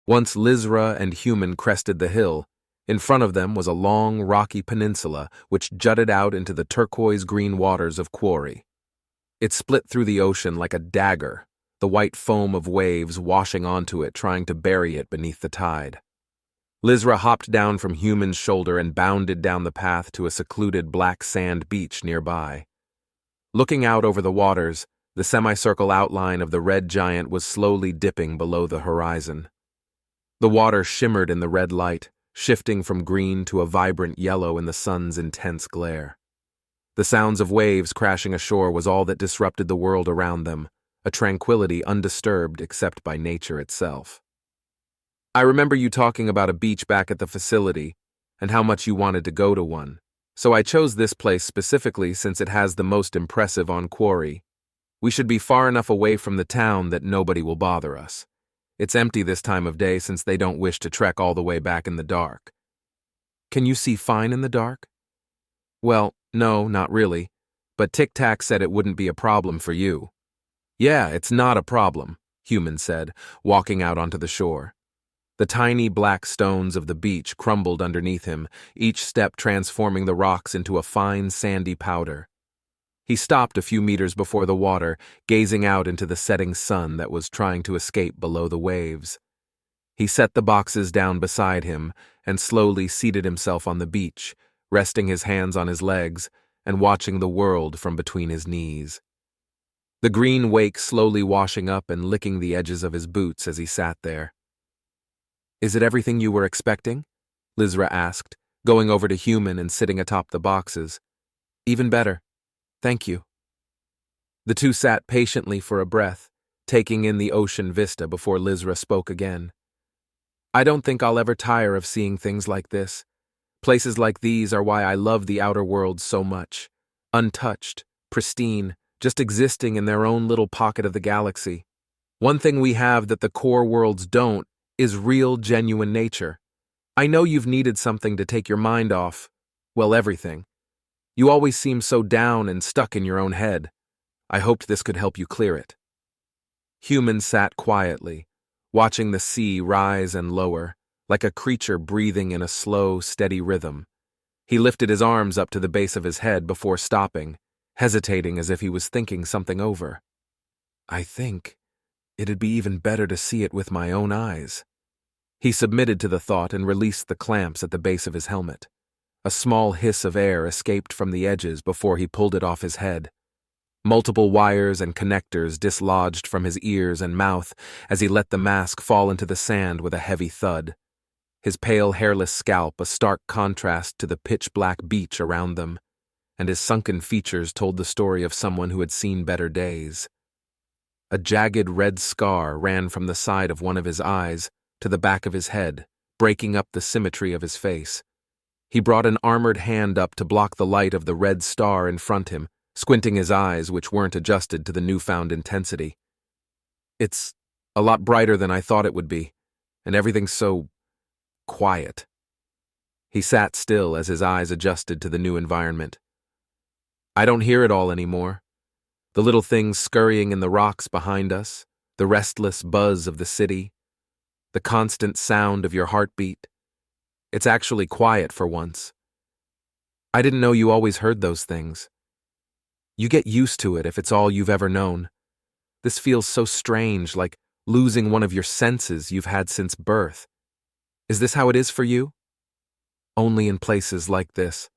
Once Lizra and Human crested the hill, in front of them was a long, rocky peninsula which jutted out into the turquoise-green waters of Quarry. It split through the ocean like a dagger, the white foam of waves washing onto it, trying to bury it beneath the tide. Lizra hopped down from Human's shoulder and bounded down the path to a secluded black sand beach nearby. Looking out over the waters, the semicircle outline of the red giant was slowly dipping below the horizon. The water shimmered in the red light, shifting from green to a vibrant yellow in the sun's intense glare. The sounds of waves crashing ashore was all that disrupted the world around them, a tranquility undisturbed except by nature itself. I remember you talking about a beach back at the facility and how much you wanted to go to one, so I chose this place specifically since it has the most impressive on Quarry. We should be far enough away from the town that nobody will bother us. It's empty this time of day since they don't wish to trek all the way back in the dark. Can you see fine in the dark? Well, no, not really, but Tic Tac said it wouldn't be a problem for you. Yeah, it's not a problem, Human said, walking out onto the shore. The tiny black stones of the beach crumbled underneath him, each step transforming the rocks into a fine sandy powder. He stopped a few meters before the water, gazing out into the setting sun that was trying to escape below the waves. He set the boxes down beside him and slowly seated himself on the beach, resting his hands on his legs and watching the world from between his knees. The green wake slowly washing up and licking the edges of his boots as he sat there. Is it everything you were expecting? Lizra asked, going over to Human and sitting atop the boxes. Even better. Thank you. The two sat patiently for a breath, taking in the ocean vista before Lizra spoke again. I don't think I'll ever tire of seeing things like this. Places like these are why I love the outer world so much. Untouched, pristine, just existing in their own little pocket of the galaxy. One thing we have that the core worlds don't is real, genuine nature. I know you've needed something to take your mind off, well, everything. You always seem so down and stuck in your own head. I hoped this could help you clear it. Human sat quietly, watching the sea rise and lower, like a creature breathing in a slow, steady rhythm. He lifted his arms up to the base of his head before stopping, hesitating as if he was thinking something over. I think it'd be even better to see it with my own eyes. He submitted to the thought and released the clamps at the base of his helmet. A small hiss of air escaped from the edges before he pulled it off his head. Multiple wires and connectors dislodged from his ears and mouth as he let the mask fall into the sand with a heavy thud. His pale, hairless scalp a stark contrast to the pitch-black beach around them, and his sunken features told the story of someone who had seen better days. A jagged red scar ran from the side of one of his eyes to the back of his head, breaking up the symmetry of his face. He brought an armored hand up to block the light of the red star in front him, squinting his eyes, which weren't adjusted to the newfound intensity. It's a lot brighter than I thought it would be, and everything's so quiet. He sat still as his eyes adjusted to the new environment. I don't hear it all anymore. The little things scurrying in the rocks behind us, the restless buzz of the city, the constant sound of your heartbeat. It's actually quiet for once. I didn't know you always heard those things. You get used to it if it's all you've ever known. This feels so strange, like losing one of your senses you've had since birth. Is this how it is for you? Only in places like this,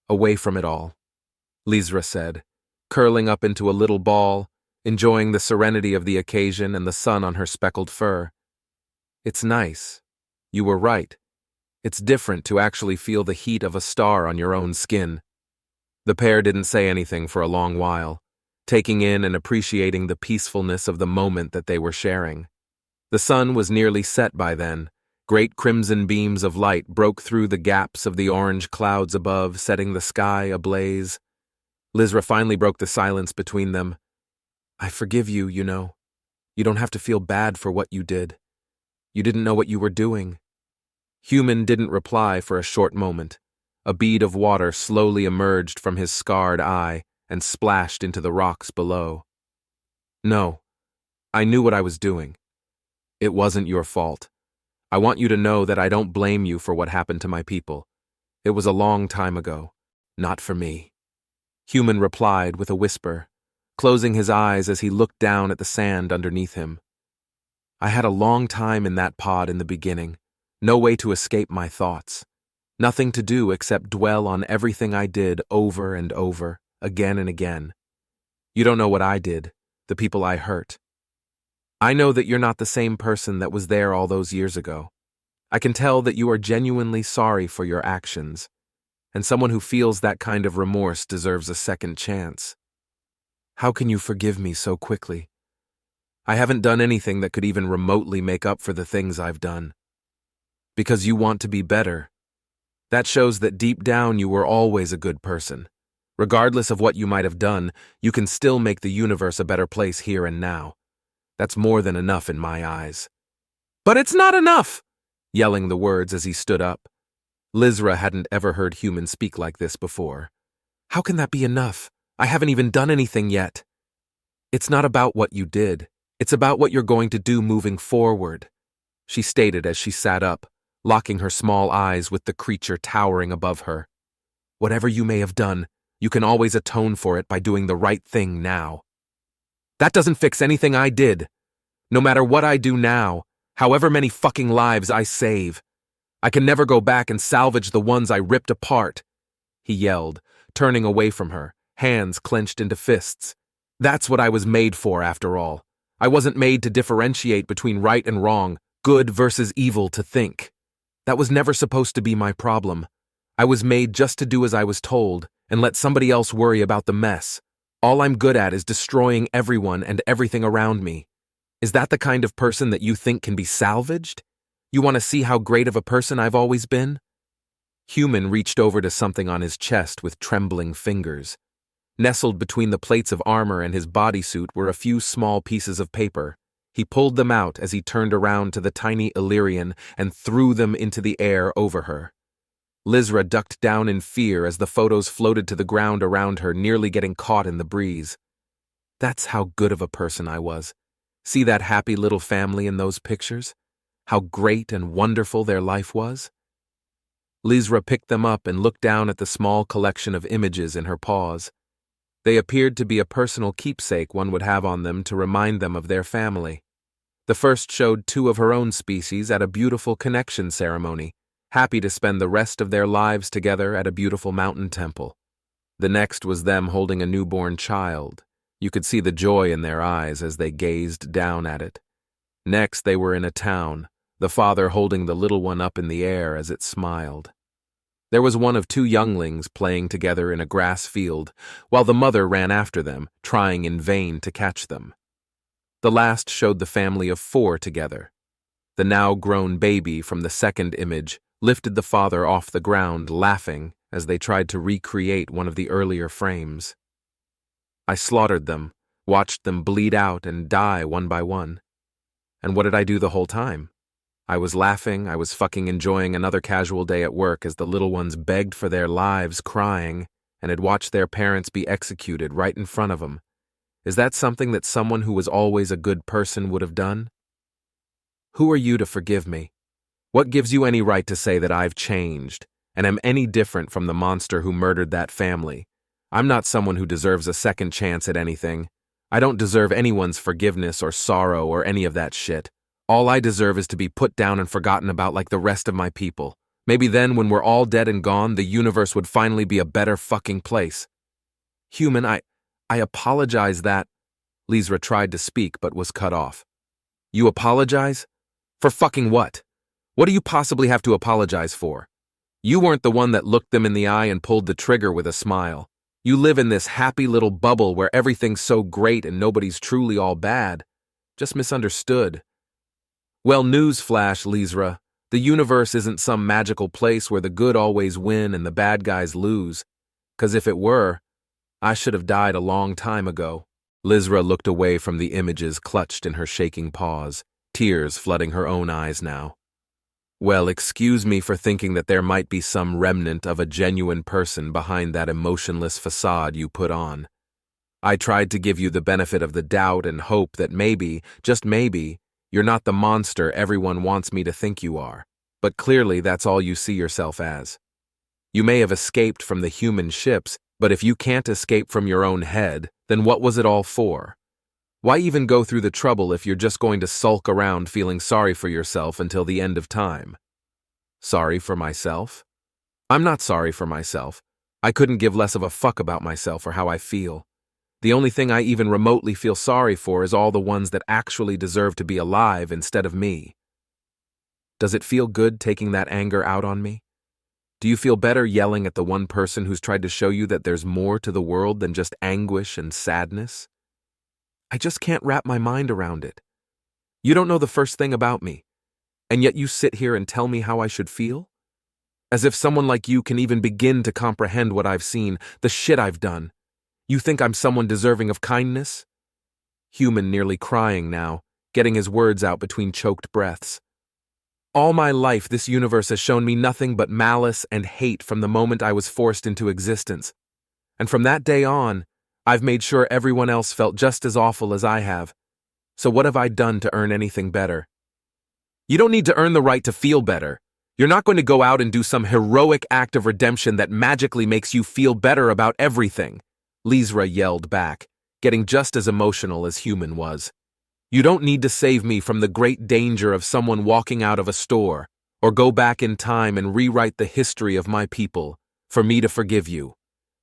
away from it all, Lizra said, curling up into a little ball, enjoying the serenity of the occasion and the sun on her speckled fur. It's nice. You were right. It's different to actually feel the heat of a star on your own skin. The pair didn't say anything for a long while, taking in and appreciating the peacefulness of the moment that they were sharing. The sun was nearly set by then. Great crimson beams of light broke through the gaps of the orange clouds above, setting the sky ablaze. Lizra finally broke the silence between them. I forgive you, you know. You don't have to feel bad for what you did. You didn't know what you were doing. Human didn't reply for a short moment. A bead of water slowly emerged from his scarred eye and splashed into the rocks below. No, I knew what I was doing. It wasn't your fault. I want you to know that I don't blame you for what happened to my people. It was a long time ago. Not for me. Human replied with a whisper, closing his eyes as he looked down at the sand underneath him. I had a long time in that pod in the beginning, no way to escape my thoughts. Nothing to do except dwell on everything I did over and over, again and again. You don't know what I did, the people I hurt. I know that you're not the same person that was there all those years ago. I can tell that you are genuinely sorry for your actions, and someone who feels that kind of remorse deserves a second chance. How can you forgive me so quickly? I haven't done anything that could even remotely make up for the things I've done. Because you want to be better. That shows that deep down you were always a good person. Regardless of what you might have done, you can still make the universe a better place here and now. That's more than enough in my eyes. But it's not enough! Yelling the words as he stood up. Lizra hadn't ever heard humans speak like this before. How can that be enough? I haven't even done anything yet. It's not about what you did. It's about what you're going to do moving forward, she stated as she sat up, locking her small eyes with the creature towering above her. Whatever you may have done, you can always atone for it by doing the right thing now. That doesn't fix anything I did. No matter what I do now, however many fucking lives I save, I can never go back and salvage the ones I ripped apart, he yelled, turning away from her, hands clenched into fists. That's what I was made for, after all. I wasn't made to differentiate between right and wrong, good versus evil to think. That was never supposed to be my problem. I was made just to do as I was told and let somebody else worry about the mess. All I'm good at is destroying everyone and everything around me. Is that the kind of person that you think can be salvaged? You want to see how great of a person I've always been? Human reached over to something on his chest with trembling fingers. Nestled between the plates of armor and his bodysuit were a few small pieces of paper. He pulled them out as he turned around to the tiny Illyrian and threw them into the air over her. Lizra ducked down in fear as the photos floated to the ground around her, nearly getting caught in the breeze. That's how good of a person I was. See that happy little family in those pictures? How great and wonderful their life was? Lizra picked them up and looked down at the small collection of images in her paws. They appeared to be a personal keepsake one would have on them to remind them of their family. The first showed two of her own species at a beautiful connection ceremony, happy to spend the rest of their lives together at a beautiful mountain temple. The next was them holding a newborn child. You could see the joy in their eyes as they gazed down at it. Next, they were in a town, the father holding the little one up in the air as it smiled. There was one of two younglings playing together in a grass field, while the mother ran after them, trying in vain to catch them. The last showed the family of 4 together. The now-grown baby from the second image lifted the father off the ground, laughing as they tried to recreate one of the earlier frames. I slaughtered them, watched them bleed out and die one by one. And what did I do the whole time? I was laughing, I was fucking enjoying another casual day at work as the little ones begged for their lives, crying, and had watched their parents be executed right in front of them. Is that something that someone who was always a good person would have done? Who are you to forgive me? What gives you any right to say that I've changed, and am any different from the monster who murdered that family? I'm not someone who deserves a second chance at anything. I don't deserve anyone's forgiveness or sorrow or any of that shit. All I deserve is to be put down and forgotten about like the rest of my people. Maybe then, when we're all dead and gone, the universe would finally be a better fucking place. Human, I apologize that... Lizra tried to speak but was cut off. You apologize? For fucking what? What do you possibly have to apologize for? You weren't the one that looked them in the eye and pulled the trigger with a smile. You live in this happy little bubble where everything's so great and nobody's truly all bad. Just misunderstood. Well, newsflash, Lizra. The universe isn't some magical place where the good always win and the bad guys lose. 'Cause if it were, I should have died a long time ago. Lizra looked away from the images clutched in her shaking paws, tears flooding her own eyes now. Well, excuse me for thinking that there might be some remnant of a genuine person behind that emotionless facade you put on. I tried to give you the benefit of the doubt and hope that maybe, just maybe, You're not the monster everyone wants me to think you are, but clearly that's all you see yourself as. You may have escaped from the human ships, but if you can't escape from your own head, then what was it all for? Why even go through the trouble if you're just going to sulk around feeling sorry for yourself until the end of time? Sorry for myself? I'm not sorry for myself. I couldn't give less of a fuck about myself or how I feel. The only thing I even remotely feel sorry for is all the ones that actually deserve to be alive instead of me. Does it feel good taking that anger out on me? Do you feel better yelling at the one person who's tried to show you that there's more to the world than just anguish and sadness? I just can't wrap my mind around it. You don't know the first thing about me, and yet you sit here and tell me how I should feel? As if someone like you can even begin to comprehend what I've seen, the shit I've done. You think I'm someone deserving of kindness? Human nearly crying now, getting his words out between choked breaths. All my life this universe has shown me nothing but malice and hate from the moment I was forced into existence. And from that day on, I've made sure everyone else felt just as awful as I have. So what have I done to earn anything better? You don't need to earn the right to feel better. You're not going to go out and do some heroic act of redemption that magically makes you feel better about everything, Lizra yelled back, getting just as emotional as Human was. You don't need to save me from the great danger of someone walking out of a store, or go back in time and rewrite the history of my people, for me to forgive you.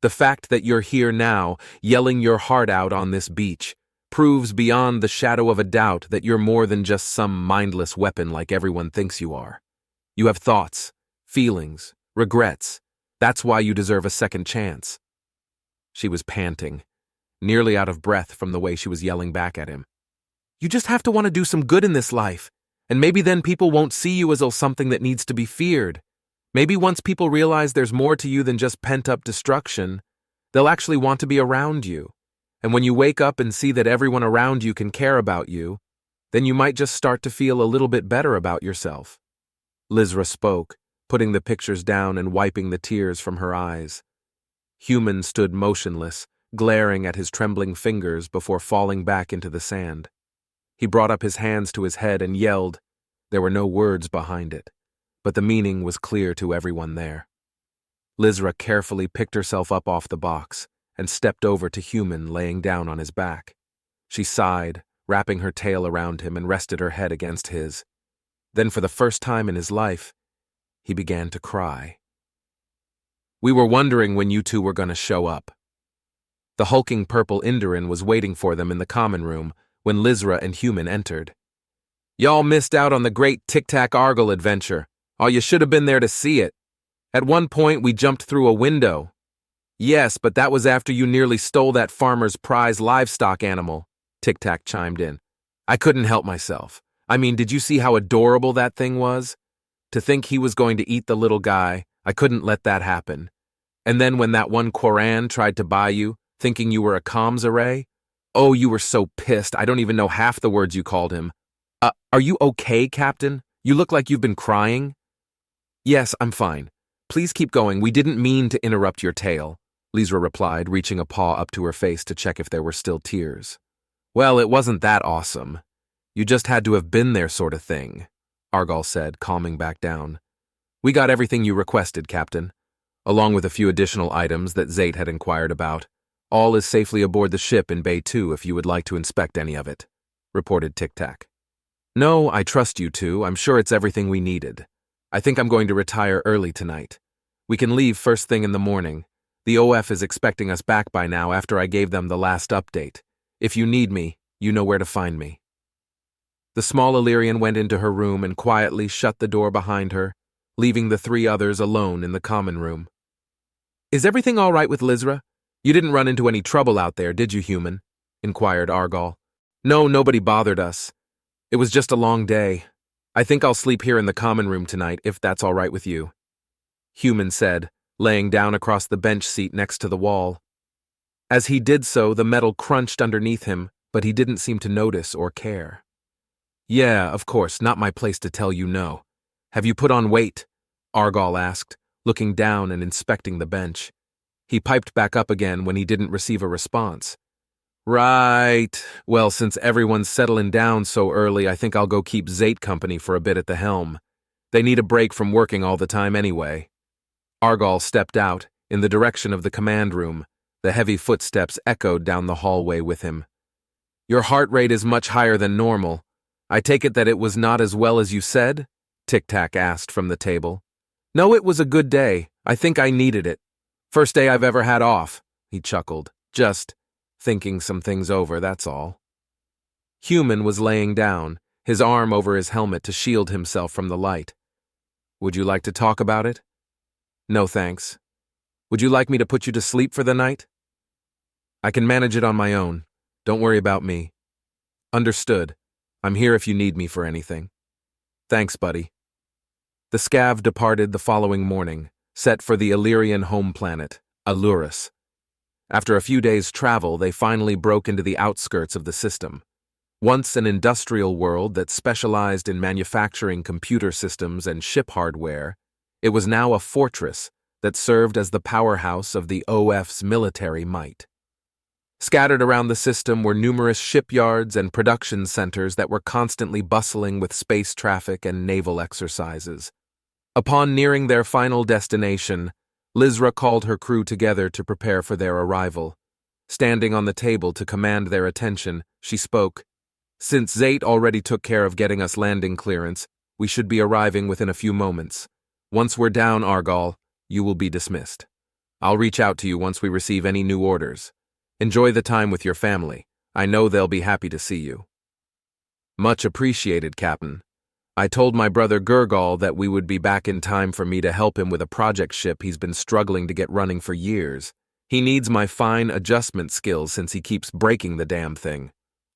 The fact that you're here now, yelling your heart out on this beach, proves beyond the shadow of a doubt that you're more than just some mindless weapon like everyone thinks you are. You have thoughts, feelings, regrets. That's why you deserve a second chance. She was panting, nearly out of breath from the way she was yelling back at him. You just have to want to do some good in this life, and maybe then people won't see you as something that needs to be feared. Maybe once people realize there's more to you than just pent-up destruction, they'll actually want to be around you. And when you wake up and see that everyone around you can care about you, then you might just start to feel a little bit better about yourself. Lizra spoke, putting the pictures down and wiping the tears from her eyes. Human stood motionless, glaring at his trembling fingers before falling back into the sand. He brought up his hands to his head and yelled. There were no words behind it, but the meaning was clear to everyone there. Lizra carefully picked herself up off the box and stepped over to Human laying down on his back. She sighed, wrapping her tail around him and rested her head against his. Then for the first time in his life, he began to cry. We were wondering when you two were going to show up. The hulking purple Indarin was waiting for them in the common room when Lizra and Human entered. Y'all missed out on the great Tic-Tac-Argle adventure. Oh, you should have been there to see it. At one point, we jumped through a window. Yes, but that was after you nearly stole that farmer's prize livestock animal, Tic-Tac chimed in. I couldn't help myself. I mean, did you see how adorable that thing was? To think he was going to eat the little guy, I couldn't let that happen. And then when that one Quran tried to buy you, thinking you were a comms array, oh, you were so pissed, I don't even know half the words you called him. Are you okay, Captain? You look like you've been crying. Yes, I'm fine. Please keep going, we didn't mean to interrupt your tale, Lizra replied, reaching a paw up to her face to check if there were still tears. Well, it wasn't that awesome. You just had to have been there sort of thing, Argal said, calming back down. We got everything you requested, Captain, along with a few additional items that Zate had inquired about. All is safely aboard the ship in Bay 2 if you would like to inspect any of it, reported Tic-Tac. No, I trust you two. I'm sure it's everything we needed. I think I'm going to retire early tonight. We can leave first thing in the morning. The OF is expecting us back by now after I gave them the last update. If you need me, you know where to find me. The small Illyrian went into her room and quietly shut the door behind her, leaving the three others alone in the common room. Is everything all right with Lizra? You didn't run into any trouble out there, did you, Human? Inquired Argal. No, nobody bothered us. It was just a long day. I think I'll sleep here in the common room tonight, if that's all right with you. Human said, laying down across the bench seat next to the wall. As he did so, the metal crunched underneath him, but he didn't seem to notice or care. Yeah, of course, not my place to tell you no. Have you put on weight? Argal asked, looking down and inspecting the bench. He piped back up again when he didn't receive a response. Right. Well, since everyone's settling down so early, I think I'll go keep Zate company for a bit at the helm. They need a break from working all the time anyway. Argal stepped out, in the direction of the command room. The heavy footsteps echoed down the hallway with him. Your heart rate is much higher than normal. I take it that it was not as well as you said? Tic-Tac asked from the table. No, it was a good day. I think I needed it. First day I've ever had off, he chuckled. Just thinking some things over, that's all. Human was laying down, his arm over his helmet to shield himself from the light. Would you like to talk about it? No, thanks. Would you like me to put you to sleep for the night? I can manage it on my own. Don't worry about me. Understood. I'm here if you need me for anything. Thanks, buddy. The scav departed the following morning, set for the Illyrian home planet, Alurus. After a few days' travel, they finally broke into the outskirts of the system. Once an industrial world that specialized in manufacturing computer systems and ship hardware, it was now a fortress that served as the powerhouse of the OF's military might. Scattered around the system were numerous shipyards and production centers that were constantly bustling with space traffic and naval exercises. Upon nearing their final destination, Lizra called her crew together to prepare for their arrival. Standing on the table to command their attention, she spoke. Since Zate already took care of getting us landing clearance, we should be arriving within a few moments. Once we're down, Argal, you will be dismissed. I'll reach out to you once we receive any new orders. Enjoy the time with your family. I know they'll be happy to see you. Much appreciated, Captain. I told my brother Gurgal that we would be back in time for me to help him with a project ship he's been struggling to get running for years. He needs my fine adjustment skills since he keeps breaking the damn thing,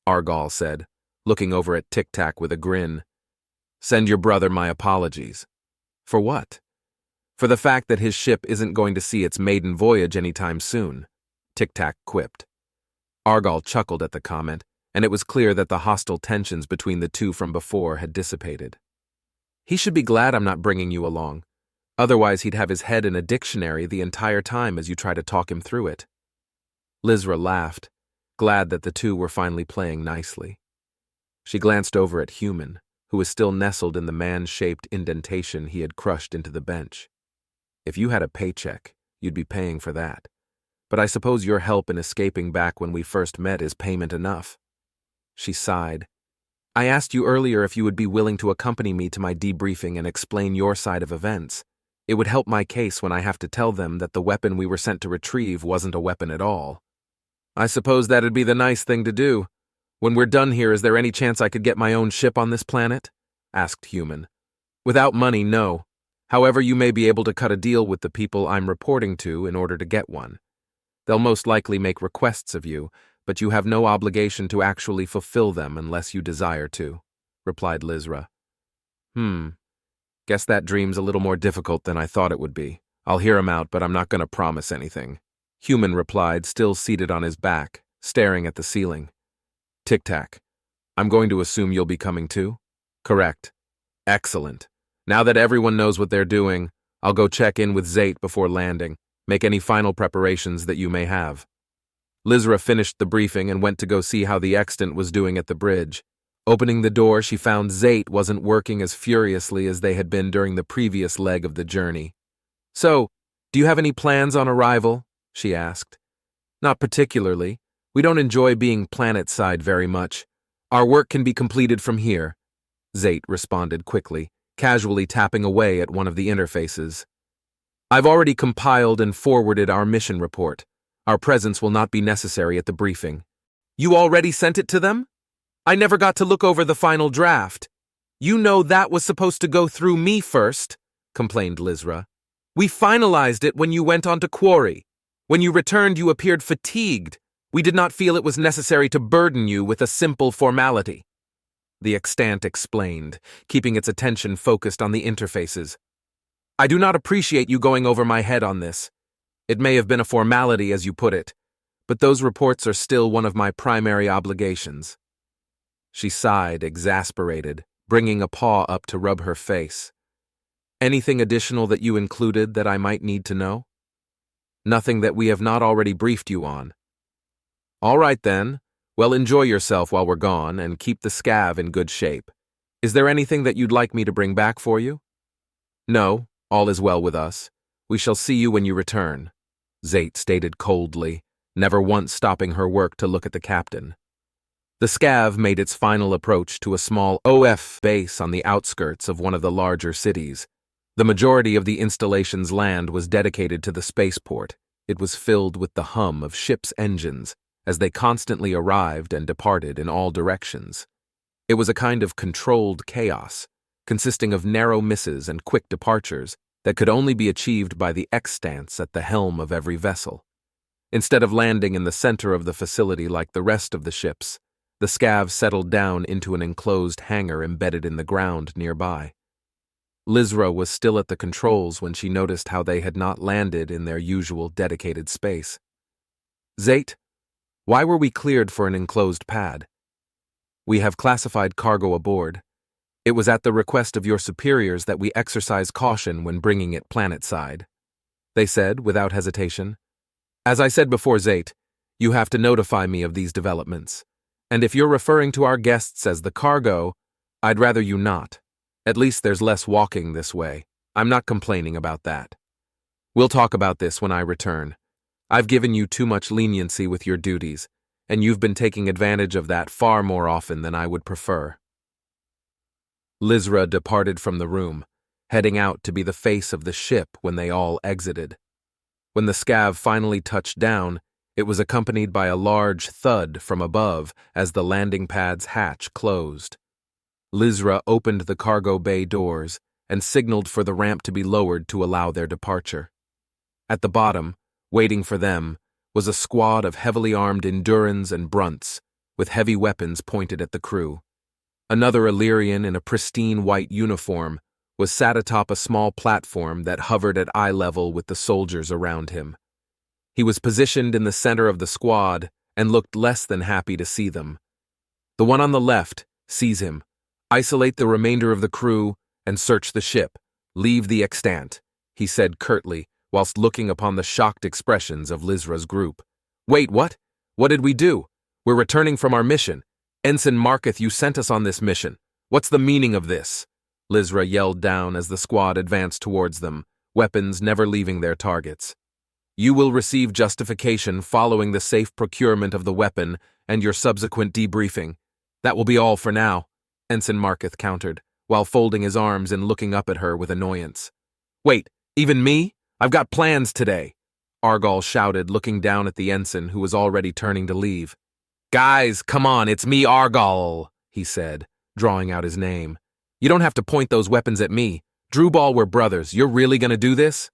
Argal said, looking over at Tic-Tac with a grin. Send your brother my apologies. For what? For the fact that his ship isn't going to see its maiden voyage anytime soon, Tic-Tac quipped. Argal chuckled at the comment, and it was clear that the hostile tensions between the two from before had dissipated. He should be glad I'm not bringing you along. Otherwise he'd have his head in a dictionary the entire time as you try to talk him through it. Lizra laughed, glad that the two were finally playing nicely. She glanced over at Human, who was still nestled in the man-shaped indentation he had crushed into the bench. If you had a paycheck, you'd be paying for that. But I suppose your help in escaping back when we first met is payment enough. She sighed. I asked you earlier if you would be willing to accompany me to my debriefing and explain your side of events. It would help my case when I have to tell them that the weapon we were sent to retrieve wasn't a weapon at all. I suppose that'd be the nice thing to do. When we're done here, is there any chance I could get my own ship on this planet? Asked Human. Without money, no. However, you may be able to cut a deal with the people I'm reporting to in order to get one. They'll most likely make requests of you, but you have no obligation to actually fulfill them unless you desire to, replied Lizra. Guess that dream's a little more difficult than I thought it would be. I'll hear him out, but I'm not going to promise anything. Human replied, still seated on his back, staring at the ceiling. Tic-Tac, I'm going to assume you'll be coming too? Correct. Excellent. Now that everyone knows what they're doing, I'll go check in with Zate before landing. Make any final preparations that you may have. Lizra finished the briefing and went to go see how the extant was doing at the bridge. Opening the door, she found Zate wasn't working as furiously as they had been during the previous leg of the journey. So, do you have any plans on arrival? She asked. Not particularly. We don't enjoy being planet-side very much. Our work can be completed from here, Zate responded quickly, casually tapping away at one of the interfaces. I've already compiled and forwarded our mission report. Our presence will not be necessary at the briefing. You already sent it to them? I never got to look over the final draft. You know that was supposed to go through me first, complained Lizra. We finalized it when you went on to Quarry. When you returned, you appeared fatigued. We did not feel it was necessary to burden you with a simple formality. The extant explained, keeping its attention focused on the interfaces. I do not appreciate you going over my head on this. It may have been a formality, as you put it, but those reports are still one of my primary obligations. She sighed, exasperated, bringing a paw up to rub her face. Anything additional that you included that I might need to know? Nothing that we have not already briefed you on. All right then. Well, enjoy yourself while we're gone and keep the scav in good shape. Is there anything that you'd like me to bring back for you? No, all is well with us. We shall see you when you return, Zate stated coldly, never once stopping her work to look at the captain. The scav made its final approach to a small OF base on the outskirts of one of the larger cities. The majority of the installation's land was dedicated to the spaceport. It was filled with the hum of ships' engines as they constantly arrived and departed in all directions. It was a kind of controlled chaos, consisting of narrow misses and quick departures that could only be achieved by the extants at the helm of every vessel. Instead of landing in the center of the facility like the rest of the ships, the scav settled down into an enclosed hangar embedded in the ground nearby. Lizra was still at the controls when she noticed how they had not landed in their usual dedicated space. Zate, why were we cleared for an enclosed pad? We have classified cargo aboard. It was at the request of your superiors that we exercise caution when bringing it planetside, they said without hesitation. As I said before, Zate, you have to notify me of these developments. And if you're referring to our guests as the cargo, I'd rather you not. At least there's less walking this way. I'm not complaining about that. We'll talk about this when I return. I've given you too much leniency with your duties, and you've been taking advantage of that far more often than I would prefer. Lizra departed from the room, heading out to be the face of the ship when they all exited. When the scav finally touched down, it was accompanied by a large thud from above as the landing pad's hatch closed. Lizra opened the cargo bay doors and signaled for the ramp to be lowered to allow their departure. At the bottom, waiting for them, was a squad of heavily armed Endurans and Brunts, with heavy weapons pointed at the crew. Another Illyrian in a pristine white uniform was sat atop a small platform that hovered at eye level with the soldiers around him. He was positioned in the center of the squad and looked less than happy to see them. The one on the left sees him. Isolate the remainder of the crew and search the ship. Leave the extant, he said curtly, whilst looking upon the shocked expressions of Lizra's group. Wait, what? What did we do? We're returning from our mission. Ensign Marketh, you sent us on this mission. What's the meaning of this? Lizra yelled down as the squad advanced towards them, weapons never leaving their targets. You will receive justification following the safe procurement of the weapon and your subsequent debriefing. That will be all for now, Ensign Marketh countered, while folding his arms and looking up at her with annoyance. Wait, even me? I've got plans today, Argall shouted, looking down at the ensign who was already turning to leave. Guys, come on, it's me, Argall, he said, drawing out his name. You don't have to point those weapons at me. Drewball, we're brothers. You're really gonna do this?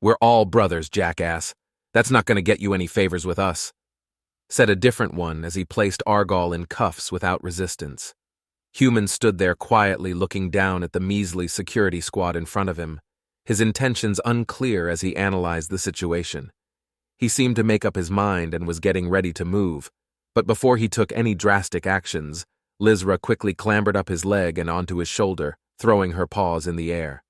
We're all brothers, jackass. That's not gonna get you any favors with us, said a different one as he placed Argall in cuffs without resistance. Human stood there quietly looking down at the measly security squad in front of him, his intentions unclear as he analyzed the situation. He seemed to make up his mind and was getting ready to move, but before he took any drastic actions, Lizra quickly clambered up his leg and onto his shoulder, throwing her paws in the air.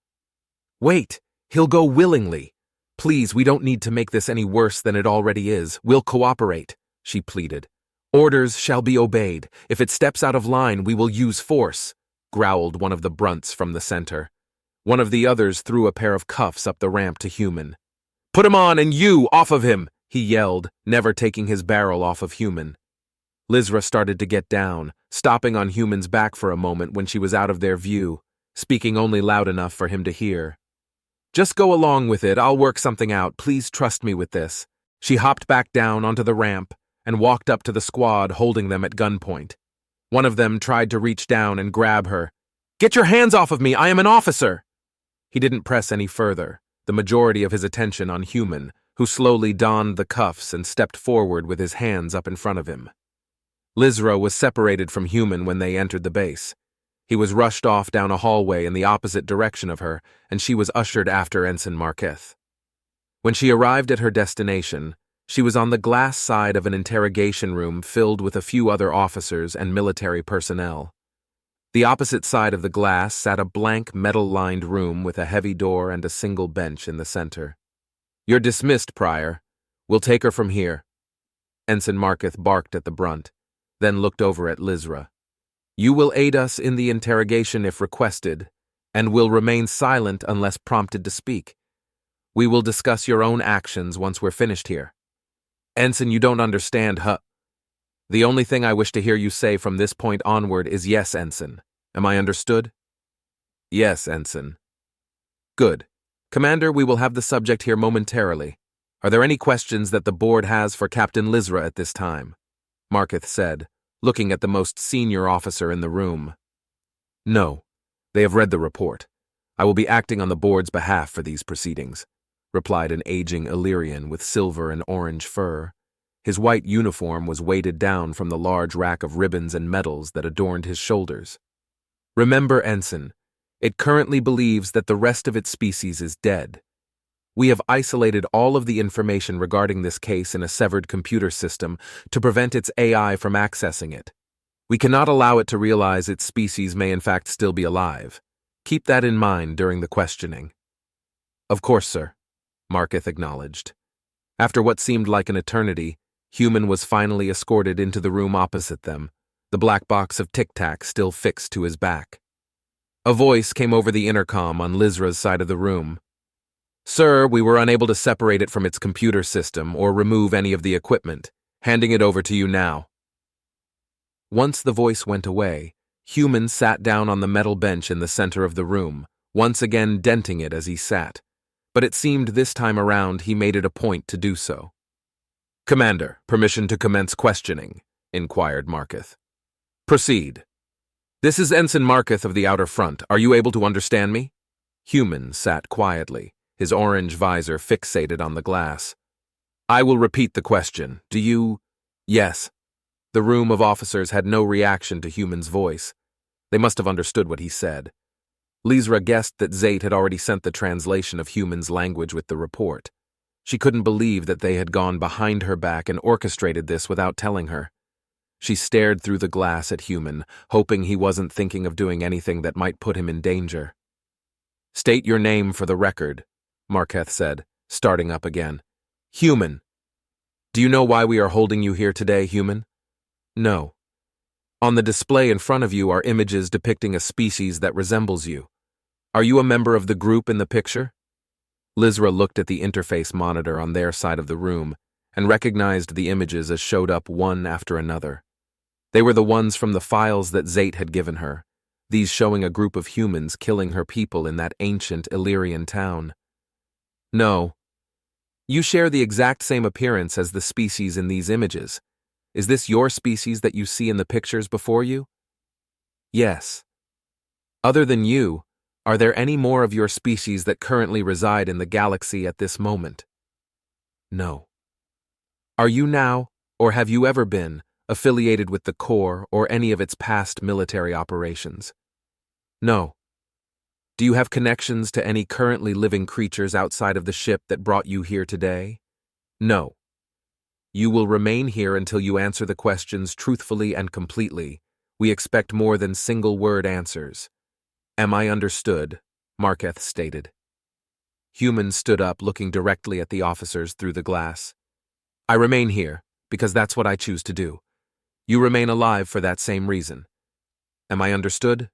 Wait, he'll go willingly. Please, we don't need to make this any worse than it already is. We'll cooperate, she pleaded. Orders shall be obeyed. If it steps out of line, we will use force, growled one of the Brunts from the center. One of the others threw a pair of cuffs up the ramp to Human. Put him on, and you, off of him, he yelled, never taking his barrel off of Human. Lizra started to get down, stopping on Human's back for a moment when she was out of their view, speaking only loud enough for him to hear. Just go along with it, I'll work something out, please trust me with this. She hopped back down onto the ramp and walked up to the squad holding them at gunpoint. One of them tried to reach down and grab her. Get your hands off of me, I am an officer! He didn't press any further, the majority of his attention on Human, who slowly donned the cuffs and stepped forward with his hands up in front of him. Lizra was separated from Human when they entered the base. He was rushed off down a hallway in the opposite direction of her, and she was ushered after Ensign Marketh. When she arrived at her destination, she was on the glass side of an interrogation room filled with a few other officers and military personnel. The opposite side of the glass sat a blank metal-lined room with a heavy door and a single bench in the center. You're dismissed, Prior. We'll take her from here. Ensign Marketh barked at the brunt, then looked over at Lizra. You will aid us in the interrogation if requested, and will remain silent unless prompted to speak. We will discuss your own actions once we're finished here. Ensign, you don't understand, huh? The only thing I wish to hear you say from this point onward is yes, Ensign. Am I understood? Yes, Ensign. Good. Commander, we will have the subject here momentarily. Are there any questions that the board has for Captain Lizra at this time? Marketh said, looking at the most senior officer in the room. No. They have read the report. I will be acting on the board's behalf for these proceedings, replied an aging Illyrian with silver and orange fur. His white uniform was weighted down from the large rack of ribbons and medals that adorned his shoulders. Remember, Ensign, it currently believes that the rest of its species is dead. We have isolated all of the information regarding this case in a severed computer system to prevent its AI from accessing it. We cannot allow it to realize its species may in fact still be alive. Keep that in mind during the questioning. Of course, sir, Marketh acknowledged. After what seemed like an eternity, Human was finally escorted into the room opposite them, the black box of tic-tac still fixed to his back. A voice came over the intercom on Lizra's side of the room. Sir, we were unable to separate it from its computer system or remove any of the equipment. Handing it over to you now. Once the voice went away, Human sat down on the metal bench in the center of the room, once again denting it as he sat. But it seemed this time around he made it a point to do so. Commander, permission to commence questioning, inquired Marketh. Proceed. This is Ensign Marketh of the Outer Front. Are you able to understand me? Human sat quietly, his orange visor fixated on the glass. I will repeat the question. Do you... Yes. The room of officers had no reaction to Human's voice. They must have understood what he said. Lizra guessed that Zate had already sent the translation of Human's language with the report. She couldn't believe that they had gone behind her back and orchestrated this without telling her. She stared through the glass at Human, hoping he wasn't thinking of doing anything that might put him in danger. State your name for the record, Marketh said, starting up again. Human. Do you know why we are holding you here today, Human? No. On the display in front of you are images depicting a species that resembles you. Are you a member of the group in the picture? Lizra looked at the interface monitor on their side of the room and recognized the images as showed up one after another. They were the ones from the files that Zate had given her, these showing a group of humans killing her people in that ancient Illyrian town. No. You share the exact same appearance as the species in these images. Is this your species that you see in the pictures before you? Yes. Other than you, are there any more of your species that currently reside in the galaxy at this moment? No. Are you now, or have you ever been, affiliated with the Corps or any of its past military operations? No. Do you have connections to any currently living creatures outside of the ship that brought you here today? No. You will remain here until you answer the questions truthfully and completely. We expect more than single-word answers. Am I understood? Marketh stated. Human stood up, looking directly at the officers through the glass. I remain here, because that's what I choose to do. You remain alive for that same reason. Am I understood?